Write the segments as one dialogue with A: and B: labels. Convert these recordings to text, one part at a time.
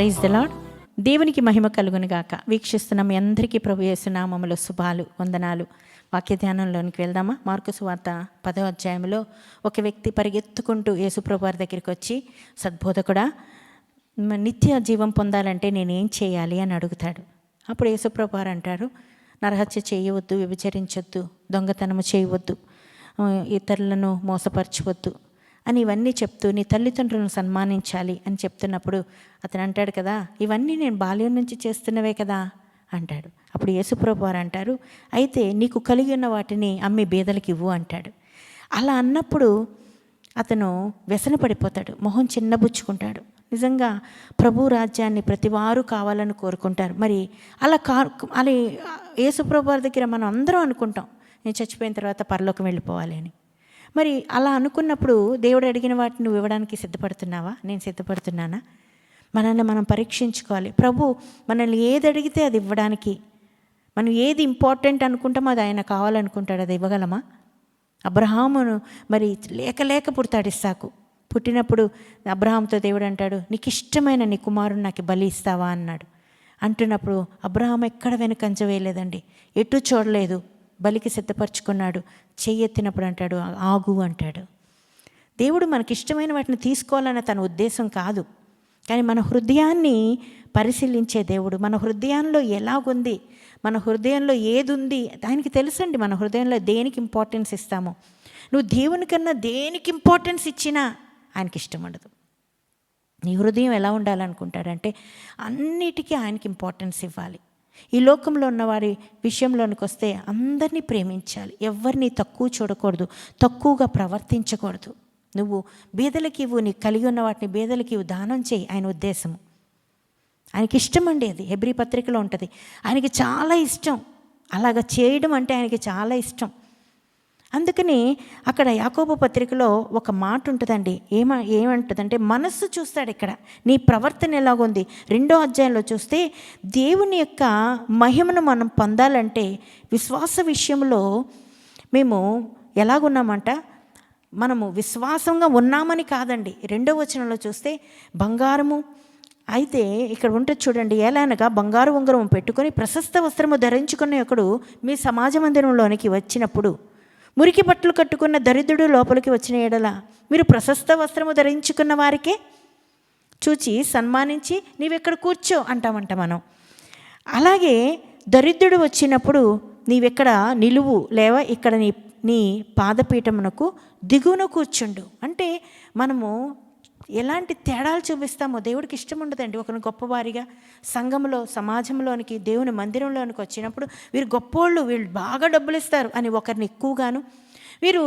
A: Praise the lord. దేవునికి మహిమ కలుగును గాక. వీక్షిస్తున్న మీ అందరికీ ప్రభు యేసు నామములో శుభాలు, వందనాలు. వాక్య ధ్యానంలోనికి వెళ్దామా? మార్కు సువార్త 10వ అధ్యాయంలో ఒక వ్యక్తి పరిగెత్తుకుంటూ యేసుప్రభు వారి దగ్గరికి వచ్చి, సద్బోధకుడా, నిత్య జీవం పొందాలంటే నేనేం చేయాలి అని అడుగుతాడు. అప్పుడు యేసుప్రభు వారు అంటారు, నరహత్య చేయవద్దు, వ్యభిచరించొద్దు, దొంగతనము చేయవద్దు, ఇతరులను మోసపరచవద్దు అని ఇవన్నీ చెప్తూ నీ తల్లిదండ్రులను సన్మానించాలి అని చెప్తున్నప్పుడు అతను అంటాడు కదా, ఇవన్నీ నేను బాల్యం నుంచి చేస్తున్నవే కదా అంటాడు. అప్పుడు యేసుప్రభు వారు అంటారు, అయితే నీకు కలిగి ఉన్న వాటిని అమ్మి బీదలకు ఇవ్వు అంటాడు. అలా అన్నప్పుడు అతను వ్యసన పడిపోతాడు, మొహం చిన్నబుచ్చుకుంటాడు. నిజంగా ప్రభు రాజ్యాన్ని ప్రతివారు కావాలని కోరుకుంటారు. మరి అలా యేసుప్రభు వారి దగ్గర మనం అందరం అనుకుంటాం, నేను చచ్చిపోయిన తర్వాత పరలోకం వెళ్ళిపోవాలి అని. మరి అలా అనుకున్నప్పుడు దేవుడు అడిగిన వాటిని నువ్వు ఇవ్వడానికి సిద్ధపడుతున్నావా? నేను సిద్ధపడుతున్నానా? మనల్ని మనం పరీక్షించుకోవాలి. ప్రభు మనల్ని ఏది అడిగితే అది ఇవ్వడానికి, మనం ఏది ఇంపార్టెంట్ అనుకుంటామో అది ఆయన కావాలనుకుంటాడు, అది ఇవ్వగలమా? అబ్రహామును మరి లేక పుడతాడు ఇస్సాకు. పుట్టినప్పుడు అబ్రహాంతో దేవుడు అంటాడు, నీకు ఇష్టమైన నీ కుమారుడు నాకు బలి ఇస్తావా అన్నాడు. అంటున్నప్పుడు అబ్రహాం ఎక్కడ వెనుకంజ వేయలేదండి, ఎటు చూడలేదు, బలికి సిద్ధపరచుకున్నాడు. చెయ్యెత్తినప్పుడు అంటాడు, ఆగు అంటాడు. దేవుడు మనకి ఇష్టమైన వాటిని తీసుకోవాలన్న తన ఉద్దేశం కాదు, కానీ మన హృదయాన్ని పరిశీలించే దేవుడు. మన హృదయంలో ఎలాగుంది, మన హృదయంలో ఏది ఉంది ఆయనకి తెలుసండి. మన హృదయంలో దేనికి ఇంపార్టెన్స్ ఇస్తామో, నువ్వు దేవుని కన్నా దేనికి ఇంపార్టెన్స్ ఇచ్చినా ఆయనకి ఇష్టం ఉండదు. నీ హృదయం ఎలా ఉండాలనుకుంటాడంటే అన్నిటికీ ఆయనకి ఇంపార్టెన్స్ ఇవ్వాలి. ఈ లోకంలో ఉన్న వారి విషయంలోనికి వస్తే అందరినీ ప్రేమించాలి, ఎవరిని తక్కువ చూడకూడదు, తక్కువగా ప్రవర్తించకూడదు. నువ్వు బీదలకి ఇవ్వు, నీకు కలిగి ఉన్న వాటిని బీదలకి ఇవ్వు, దానం చేయి, ఆయన ఉద్దేశము. ఆయనకి ఇష్టం అండి, అది హెబ్రీ పత్రికలో ఉంటుంది. ఆయనకి చాలా ఇష్టం, అలాగ చేయడం అంటే ఆయనకి చాలా ఇష్టం. అందుకని అక్కడ యాకోబు పత్రికలో ఒక మాట ఉంటుందండి, ఏమంటుందంటే మనస్సు చూస్తాడు. ఇక్కడ నీ ప్రవర్తన ఎలాగుంది. 2వ అధ్యాయంలో చూస్తే దేవుని యొక్క మహిమను మనం పొందాలంటే విశ్వాస విషయంలో మేము ఎలాగున్నామంట, మనము విశ్వాసంగా ఉన్నామని కాదండి. 2వ వచనంలో చూస్తే బంగారము అయితే ఇక్కడ ఉంటుంది చూడండి, ఎలానగా బంగారు ఉంగరం పెట్టుకొని ప్రశస్త వస్త్రము ధరించుకునే ఒకడు మీ సమాజ మందిరంలోనికి వచ్చినప్పుడు, మురికి బట్టలు కట్టుకున్న దరిద్రుడు లోపలికి వచ్చిన ఎడల మీరు ప్రశస్త వస్త్రము ధరించుకున్న వారికే చూచి సన్మానించి నీవెక్కడ కూర్చో అంటామంట మనం. అలాగే దరిద్రుడు వచ్చినప్పుడు నీవెక్కడ నిలువు లేవా, ఇక్కడ నీ పాదపీఠమునకు దిగువన కూర్చుండు అంటే మనము ఎలాంటి తేడాలు చూపిస్తామో దేవుడికి ఇష్టం ఉండదండి. ఒకరిని గొప్పవారిగా సంఘంలో సమాజంలోనికి దేవుని మందిరంలోనికి వచ్చినప్పుడు వీరు గొప్పోళ్ళు, వీళ్ళు బాగా డబ్బులు ఇస్తారు అని ఒకరిని ఎక్కువగాను, వీరు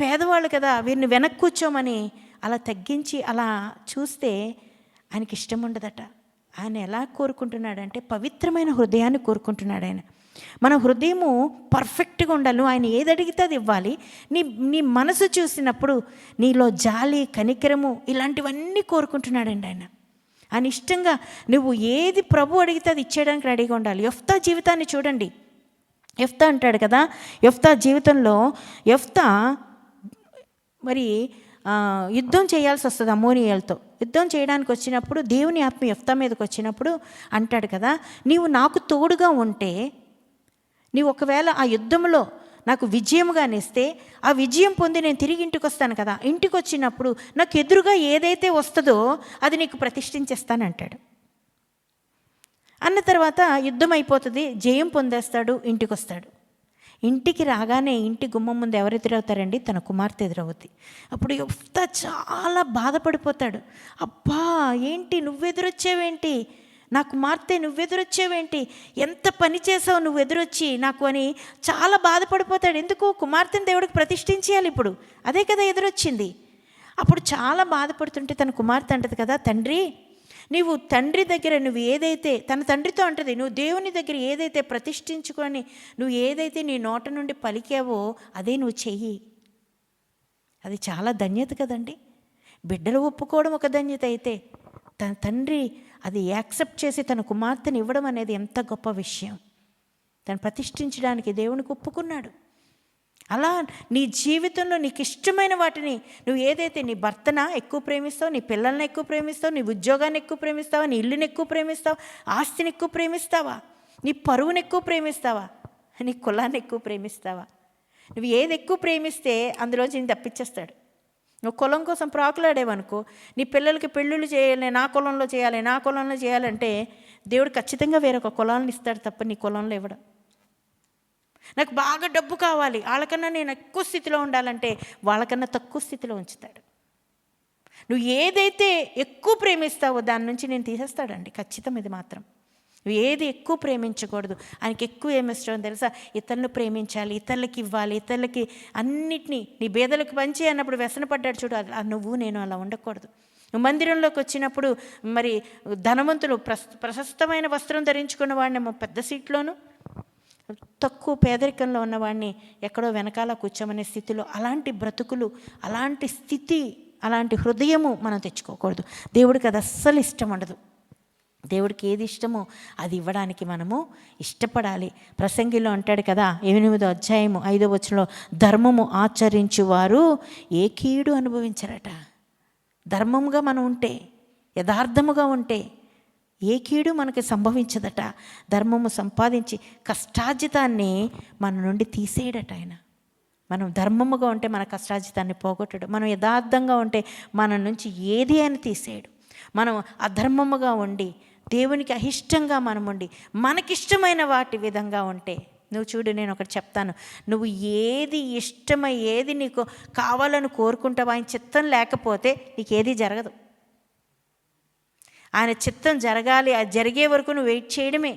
A: పేదవాళ్ళు కదా వీరిని వెనక్కి కూర్చోమని అలా తగ్గించి అలా చూస్తే ఆయనకి ఇష్టం ఉండదట. ఆయన ఎలా కోరుకుంటున్నాడంటే పవిత్రమైన హృదయాన్ని కోరుకుంటున్నాడు ఆయన. మన హృదయము పర్ఫెక్ట్గా ఉండాలి. ఆయన ఏది అడిగితే అది ఇవ్వాలి. నీ మనసు చూసినప్పుడు నీలో జాలి, కనికరము ఇలాంటివన్నీ కోరుకుంటున్నాడండి ఆయన. ఆయన ఇష్టంగా నువ్వు ఏది ప్రభు అడిగితే అది ఇచ్చేయడానికి రెడీగా ఉండాలి. యెఫ్తా జీవితాన్ని చూడండి. యెఫ్తా అంటాడు కదా, యెఫ్తా జీవితంలో యెఫ్తా మరి యుద్ధం చేయాల్సి వస్తుంది అమ్మోనీయులతో. యుద్ధం చేయడానికి వచ్చినప్పుడు దేవుని ఆత్మ యెఫ్తా మీదకి వచ్చినప్పుడు అంటాడు కదా, నీవు నాకు తోడుగా ఉంటే, నీవు ఒకవేళ ఆ యుద్ధంలో నాకు విజయముగానిస్తే ఆ విజయం పొంది నేను తిరిగి ఇంటికి వస్తాను కదా, ఇంటికి వచ్చినప్పుడు నాకు ఎదురుగా ఏదైతే వస్తుందో అది నీకు ప్రతిష్ఠించేస్తానంటాడు. అన్న తర్వాత యుద్ధం అయిపోతుంది, జయం పొందేస్తాడు, ఇంటికి వస్తాడు. ఇంటికి రాగానే ఇంటి గుమ్మం ముందు ఎవరు ఎదురవుతారండి? తన కుమార్తె ఎదురవుద్ది. అప్పుడు యెఫ్తా చాలా బాధపడిపోతాడు. అబ్బా ఏంటి నువ్వెదురొచ్చావేంటి, నా కుమార్తె నువ్వెదురొచ్చావేంటి, ఎంత పని చేసావు నువ్వు ఎదురొచ్చి నాకు అని చాలా బాధపడిపోతాడు. ఎందుకు? కుమార్తెను దేవుడికి ప్రతిష్ఠించేయాలి, ఇప్పుడు అదే కదా ఎదురొచ్చింది. అప్పుడు చాలా బాధపడుతుంటే తన కుమార్తె అంటది కదా, తండ్రి నీవు తండ్రి దగ్గర నువ్వు ఏదైతే, తన తండ్రితో అంటది, నువ్వు దేవుని దగ్గర ఏదైతే ప్రతిష్ఠించుకొని నువ్వు ఏదైతే నీ నోట నుండి పలికావో అదే నువ్వు చెయ్యి. అది చాలా ధన్యత కదండి. బిడ్డలు ఒప్పుకోవడం ఒక ధన్యత అయితే తన తండ్రి అది యాక్సెప్ట్ చేసి తన కుమార్తెను ఇవ్వడం అనేది ఎంత గొప్ప విషయం. తను ప్రతిష్ఠించడానికి దేవునికి ఒప్పుకున్నాడు. అలా నీ జీవితంలో నీకు ఇష్టమైన వాటిని నువ్వు ఏదైతే నీ భర్తన ఎక్కువ ప్రేమిస్తావు, నీ పిల్లల్ని ఎక్కువ ప్రేమిస్తావు, నీ ఉద్యోగాన్ని ఎక్కువ ప్రేమిస్తావా, నీ ఇల్లుని ఎక్కువ ప్రేమిస్తావా, ఆస్తిని ఎక్కువ ప్రేమిస్తావా, నీ పరువుని ఎక్కువ ప్రేమిస్తావా, నీ కులాన్ని ఎక్కువ ప్రేమిస్తావా? నువ్వు ఏది ఎక్కువ ప్రేమిస్తే అందులోంచి నేను తప్పించేస్తాడు. నువ్వు కులం కోసం ప్రాకులాడేవనుకో, నీ పిల్లలకి పెళ్ళిళ్ళు చేయాలి, నా కులంలో చేయాలి, నా కులంలో చేయాలంటే దేవుడు ఖచ్చితంగా వేరొక కులాలను ఇస్తాడు తప్ప నీ కులంలో ఇవ్వడం. నాకు బాగా డబ్బు కావాలి, వాళ్ళకన్నా నేను ఎక్కువ స్థితిలో ఉండాలంటే వాళ్ళకన్నా తక్కువ స్థితిలో ఉంచుతాడు. నువ్వు ఏదైతే ఎక్కువ ప్రేమిస్తావో దాని నుంచి నేను తీసేస్తాడండి, ఖచ్చితం. ఇది మాత్రం నువ్వు ఏది ఎక్కువ ప్రేమించకూడదు. ఆయనకి ఎక్కువ ఏమిష్టం తెలుసా? ఇతరులను ప్రేమించాలి, ఇతరులకి ఇవ్వాలి, ఇతరులకి అన్నిటినీ నీ బేదలకు పంచి అన్నప్పుడు వ్యసనపడ్డాడు చూడు, నువ్వు నేను అలా ఉండకూడదు. నువ్వు మందిరంలోకి వచ్చినప్పుడు మరి ధనవంతులు ప్రశస్తమైన వస్త్రం ధరించుకున్న వాడిని పెద్ద సీట్లోను, తక్కువ పేదరికంలో ఉన్నవాడిని ఎక్కడో వెనకాల కూర్చోమనే స్థితిలో, అలాంటి బ్రతుకులు, అలాంటి స్థితి, అలాంటి హృదయము మనం తెచ్చుకోకూడదు. దేవుడికి అది అస్సలు ఇష్టం ఉండదు. దేవుడికి ఏది ఇష్టమో అది ఇవ్వడానికి మనము ఇష్టపడాలి. ప్రసంగిలో అంటాడు కదా, 8వ అధ్యాయము 5వ వచనంలో, ధర్మము ఆచరించువారు ఏ కీడు అనుభవించరట. ధర్మముగా మనం ఉంటే, యథార్థముగా ఉంటే ఏ కీడు మనకి సంభవించదట. ధర్మము సంపాదించి కష్టార్జితాన్ని మన నుండి తీసేయడట ఆయన. మనం ధర్మముగా ఉంటే మన కష్టార్జితాన్ని పోగొట్టడు. మనం యథార్థంగా ఉంటే మన నుంచి ఏది అని తీసేయడు. మనం అధర్మముగా ఉండి దేవునికి అయిష్టంగా మనం ఉండి మనకిష్టమైన వాటి విధంగా ఉంటే, నువ్వు చూడు, నేను ఒకటి చెప్తాను, నువ్వు ఏది ఇష్టమై ఏది నీకు కావాలని కోరుకుంటావు, ఆయన చిత్తం లేకపోతే నీకు ఏది జరగదు. ఆయన చిత్తం జరగాలి, అది జరిగే వరకు నువ్వు వెయిట్ చేయడమే.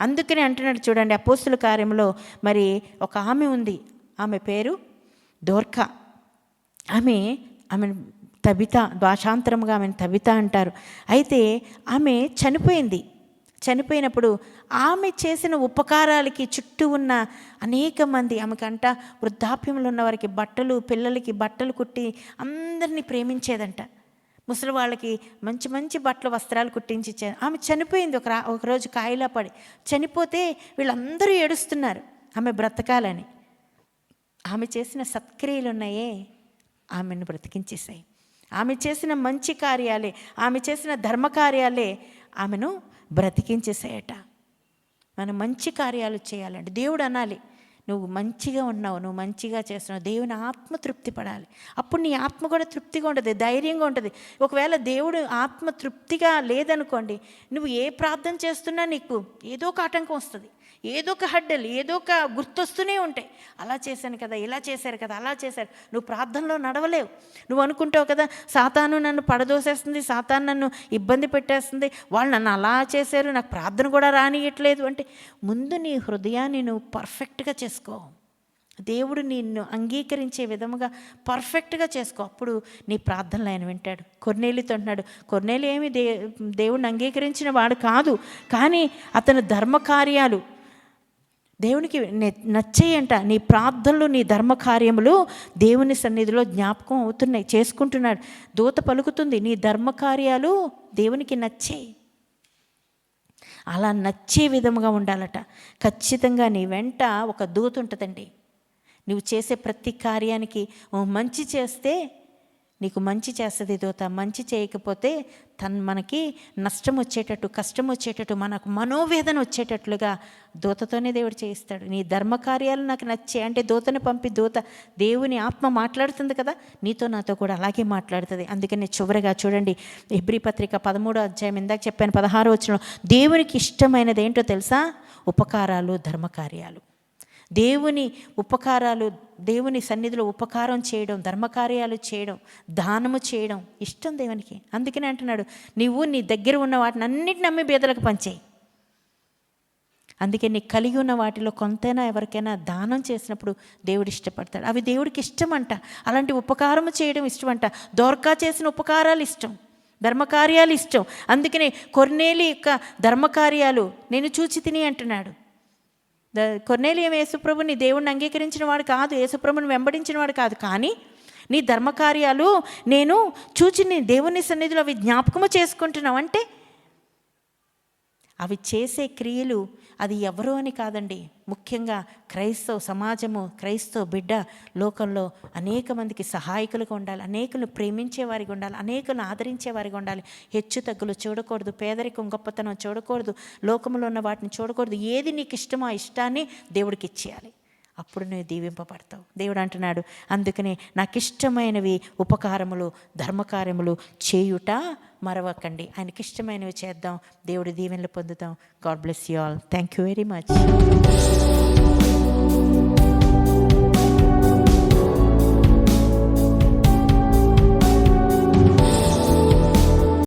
A: అందుకని అంటున్నాడు చూడండి, అపోస్తుల కార్యంలో మరి ఒక ఆమె ఉంది, ఆమె పేరు దోర్కా. ఆమె తబిత, భాషాంతరముగా ఆమెను తబిత అంటారు. అయితే ఆమె చనిపోయింది. చనిపోయినప్పుడు ఆమె చేసిన ఉపకారాలకి చుట్టూ ఉన్న అనేక మంది, ఆమెకంట వృద్ధాప్యంలో ఉన్న వారికి బట్టలు, పిల్లలకి బట్టలు కుట్టి అందరినీ ప్రేమించేదంట. ముసలి వాళ్ళకి మంచి మంచి బట్టలు, వస్త్రాలు కుట్టించి ఇచ్చారు. ఆమె చనిపోయింది. ఒకరోజు కాయిలా పడి చనిపోతే వీళ్ళందరూ ఏడుస్తున్నారు ఆమె బ్రతకాలని. ఆమె చేసిన సత్క్రియలు ఉన్నాయే, ఆమెను బ్రతికించేసాయి. ఆమె చేసిన మంచి కార్యాలే, ఆమె చేసిన ధర్మకార్యాలే ఆమెను బ్రతికించేసాయట. మనం మంచి కార్యాలు చేయాలండి. దేవుడు అనాలి, నువ్వు మంచిగా ఉన్నావు, నువ్వు మంచిగా చేస్తున్నావు, దేవుని ఆత్మ తృప్తి పడాలి. అప్పుడు నీ ఆత్మ కూడా తృప్తిగా ఉంటుంది, ధైర్యంగా ఉంటుంది. ఒకవేళ దేవుడు ఆత్మ తృప్తిగా లేదనుకోండి, నువ్వు ఏ ప్రార్థన చేస్తున్నా నీకు ఏదో ఒక ఆటంకం వస్తుంది, ఏదో ఒక హడ్డలు, ఏదో ఒక గుర్తొస్తూనే ఉంటాయి. అలా చేశాను కదా, ఇలా చేశారు కదా, అలా చేశారు. నువ్వు ప్రార్థనలో నడవలేవు. నువ్వు అనుకుంటావు కదా, సాతాను నన్ను పడదోసేస్తుంది, సాతాను నన్ను ఇబ్బంది పెట్టేస్తుంది, వాళ్ళు నన్ను అలా చేశారు, నాకు ప్రార్థన కూడా రానియట్లేదు అంటే, ముందు నీ హృదయాన్ని నువ్వు పర్ఫెక్ట్గా చేసుకో. దేవుడు నిన్ను అంగీకరించే విధముగా పర్ఫెక్ట్గా చేసుకో. అప్పుడు నీ ప్రార్థనలు ఆయన వింటాడు. కొర్నేలితో అంటున్నాడు, కొర్నేలి ఏమి దేవుడిని అంగీకరించిన వాడు కాదు, కానీ అతని ధర్మకార్యాలు దేవునికి నచ్చేయంట. నీ ప్రార్థనలు, నీ ధర్మకార్యములు దేవుని సన్నిధిలో జ్ఞాపకం అవుతున్నాయి, చేసుకుంటున్నాడు. దూత పలుకుతుంది, నీ ధర్మకార్యాలు దేవునికి నచ్చేయి. అలా నచ్చే విధముగా ఉండాలట. ఖచ్చితంగా నీ వెంట ఒక దూత ఉంటుందండి. నువ్వు చేసే ప్రతి కార్యానికి మంచి చేస్తే నీకు మంచి చేస్తుంది దూత, మంచి చేయకపోతే మనకి నష్టం వచ్చేటట్టు, కష్టం వచ్చేటట్టు, మనకు మనోవేదన వచ్చేటట్లుగా దూతతోనే దేవుడు చేయిస్తాడు. నీ ధర్మకార్యాలు నాకు నచ్చే అంటే దూతను పంపి, దూత దేవుని ఆత్మ మాట్లాడుతుంది కదా, నీతో నాతో కూడా అలాగే మాట్లాడుతుంది. అందుకని చివరిగా చూడండి, హెబ్రీ పత్రిక 13వ అధ్యాయం, ఇందాక చెప్పాను 16వ వచనంలో, దేవునికి ఇష్టమైనది ఏంటో తెలుసా? ఉపకారాలు, ధర్మకార్యాలు. దేవుని ఉపకారాలు, దేవుని సన్నిధిలో ఉపకారం చేయడం, ధర్మకార్యాలు చేయడం, దానము చేయడం ఇష్టం దేవునికి. అందుకనే అంటున్నాడు, నీవు నీ దగ్గర ఉన్న వాటిని అన్నిటిని నమ్మి బేదలకు పంచేయి. అందుకే నీ కలిగి ఉన్న వాటిలో కొంతైనా ఎవరికైనా దానం చేసినప్పుడు దేవుడు ఇష్టపడతాడు. అవి దేవుడికి ఇష్టమంట. అలాంటి ఉపకారము చేయడం ఇష్టమంట. దోర్కా చేసిన ఉపకారాలు ఇష్టం, ధర్మకార్యాలు ఇష్టం. అందుకనే కొర్నేలి యొక్క ధర్మకార్యాలు నేను చూచి తిని అంటున్నాడు. కొర్నేలియం యేసుప్రభుని దేవుణ్ణి అంగీకరించిన వాడు కాదు, యేసుప్రభుని వెంబడించిన వాడు కాదు, కానీ నీ ధర్మకార్యాలు నేను చూచి నీ దేవుని సన్నిధిలో అవి జ్ఞాపకము చేసుకుంటున్నావు అంటే అవి చేసే క్రియలు అది ఎవరో అని కాదండి, ముఖ్యంగా క్రైస్తవ సమాజము, క్రైస్తవ బిడ్డ లోకంలో అనేక మందికి సహాయకులుగా ఉండాలి, అనేకులను ప్రేమించే వారిగా ఉండాలి, అనేకులను ఆదరించే వారిగా ఉండాలి. హెచ్చు తగ్గులు చూడకూడదు, పేదరికం గొప్పతనం చూడకూడదు, లోకంలో ఉన్న వాటిని చూడకూడదు. ఏది నీకు ఇష్టమో ఆ ఇష్టాన్ని దేవుడికి ఇచ్చేయాలి, అప్పుడు నువ్వు దీవింపబడతావు. దేవుడు అంటున్నాడు, అందుకనే నాకు ఇష్టమైనవి ఉపకారములు ధర్మకార్యములు చేయుట మరవకండి. ఆయనకి ఇష్టమైనవి చేద్దాం, దేవుడి దీవెనలు పొందుతాం. God bless you all. Thank you very much.